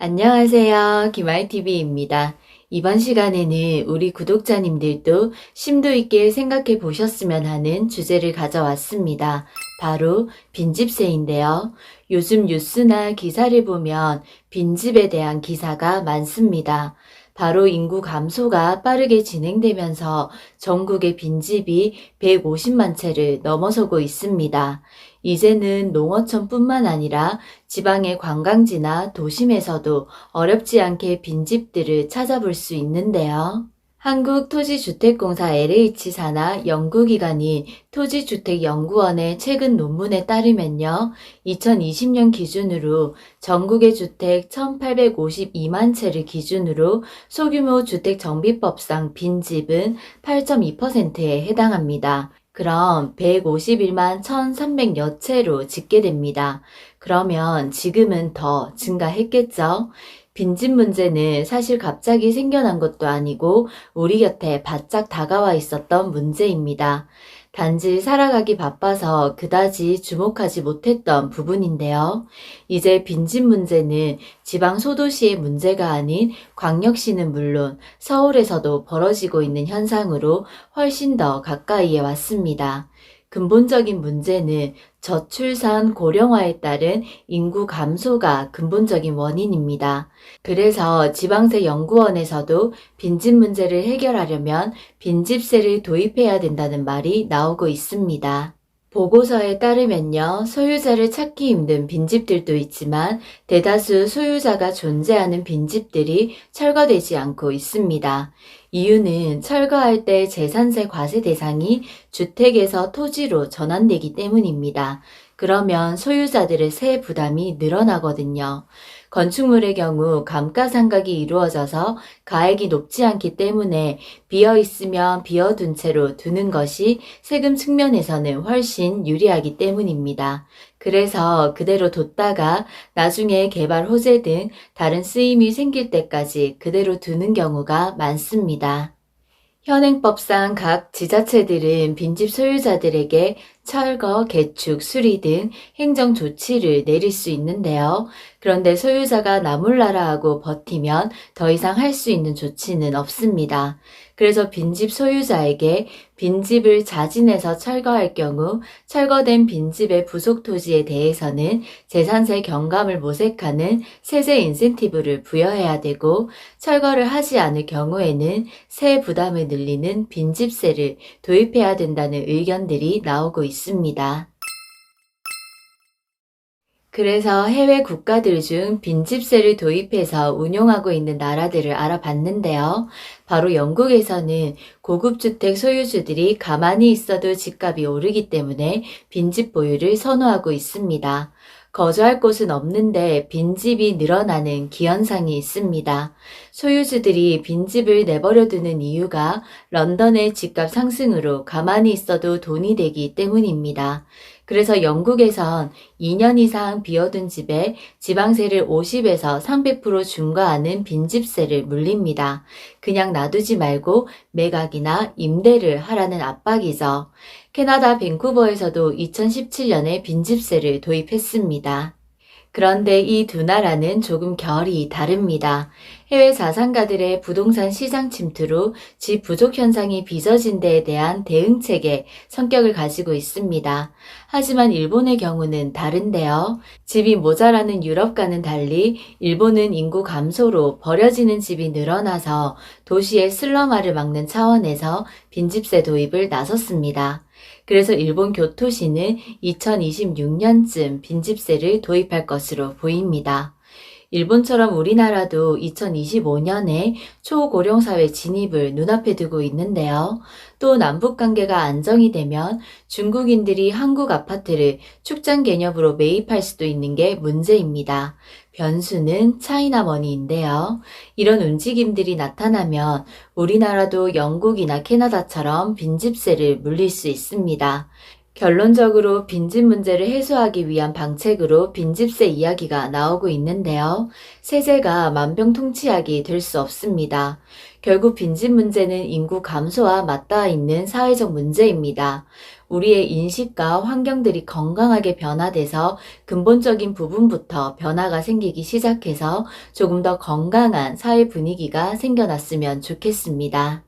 안녕하세요. 김아이TV입니다. 이번 시간에는 우리 구독자님들도 심도 있게 생각해 보셨으면 하는 주제를 가져왔습니다. 바로 빈집세인데요. 요즘 뉴스나 기사를 보면 빈집에 대한 기사가 많습니다. 바로 인구 감소가 빠르게 진행되면서 전국의 빈집이 150만 채를 넘어서고 있습니다. 이제는 농어촌뿐만 아니라 지방의 관광지나 도심에서도 어렵지 않게 빈집들을 찾아볼 수 있는데요. 한국토지주택공사 LH사나 연구기관인 토지주택연구원의 최근 논문에 따르면요. 2020년 기준으로 전국의 주택 1852만 채를 기준으로 소규모 주택정비법상 빈집은 8.2%에 해당합니다. 그럼 151만 1300여 채로 집계됩니다. 그러면 지금은 더 증가했겠죠? 빈집 문제는 사실 갑자기 생겨난 것도 아니고 우리 곁에 바짝 다가와 있었던 문제입니다. 단지 살아가기 바빠서 그다지 주목하지 못했던 부분인데요. 이제 빈집 문제는 지방 소도시의 문제가 아닌 광역시는 물론 서울에서도 벌어지고 있는 현상으로 훨씬 더 가까이에 왔습니다. 근본적인 문제는 저출산 고령화에 따른 인구 감소가 근본적인 원인입니다. 그래서 지방세 연구원에서도 빈집 문제를 해결하려면 빈집세를 도입해야 된다는 말이 나오고 있습니다. 보고서에 따르면요, 소유자를 찾기 힘든 빈집들도 있지만 대다수 소유자가 존재하는 빈집들이 철거되지 않고 있습니다. 이유는 철거할 때 재산세 과세 대상이 주택에서 토지로 전환되기 때문입니다. 그러면 소유자들의 세 부담이 늘어나거든요. 건축물의 경우 감가상각이 이루어져서 가액이 높지 않기 때문에 비어있으면 비어둔 채로 두는 것이 세금 측면에서는 훨씬 유리하기 때문입니다. 그래서 그대로 뒀다가 나중에 개발 호재 등 다른 쓰임이 생길 때까지 그대로 두는 경우가 많습니다. 현행법상 각 지자체들은 빈집 소유자들에게 철거, 개축, 수리 등 행정 조치를 내릴 수 있는데요. 그런데 소유자가 나몰라라 하고 버티면 더 이상 할 수 있는 조치는 없습니다. 그래서 빈집 소유자에게 빈집을 자진해서 철거할 경우 철거된 빈집의 부속 토지에 대해서는 재산세 경감을 모색하는 세제 인센티브를 부여해야 되고 철거를 하지 않을 경우에는 세 부담을 늘리는 빈집세를 도입해야 된다는 의견들이 나오고 있습니다. 그래서 해외 국가들 중 빈집세를 도입해서 운용하고 있는 나라들을 알아봤는데요. 바로 영국에서는 고급주택 소유주들이 가만히 있어도 집값이 오르기 때문에 빈집 보유를 선호하고 있습니다. 거주할 곳은 없는데 빈집이 늘어나는 기현상이 있습니다. 소유주들이 빈집을 내버려 두는 이유가 런던의 집값 상승으로 가만히 있어도 돈이 되기 때문입니다. 그래서 영국에선 2년 이상 비어둔 집에 지방세를 50에서 300% 중과하는 빈집세를 물립니다. 그냥 놔두지 말고 매각이나 임대를 하라는 압박이죠. 캐나다 밴쿠버에서도 2017년에 빈집세를 도입했습니다. 그런데 이 두 나라는 조금 결이 다릅니다. 해외 자산가들의 부동산 시장 침투로 집 부족 현상이 빚어진 데에 대한 대응책의 성격을 가지고 있습니다. 하지만 일본의 경우는 다른데요. 집이 모자라는 유럽과는 달리 일본은 인구 감소로 버려지는 집이 늘어나서 도시의 슬럼화를 막는 차원에서 빈집세 도입을 나섰습니다. 그래서 일본 교토시는 2026년쯤 빈집세를 도입할 것으로 보입니다. 일본처럼 우리나라도 2025년에 초고령사회 진입을 눈앞에 두고 있는데요. 또 남북관계가 안정이 되면 중국인들이 한국 아파트를 축장 개념으로 매입할 수도 있는 게 문제입니다. 변수는 차이나머니인데요. 이런 움직임들이 나타나면 우리나라도 영국이나 캐나다처럼 빈집세를 물릴 수 있습니다. 결론적으로 빈집 문제를 해소하기 위한 방책으로 빈집세 이야기가 나오고 있는데요. 세제가 만병통치약이 될 수 없습니다. 결국 빈집 문제는 인구 감소와 맞닿아 있는 사회적 문제입니다. 우리의 인식과 환경들이 건강하게 변화돼서 근본적인 부분부터 변화가 생기기 시작해서 조금 더 건강한 사회 분위기가 생겨났으면 좋겠습니다.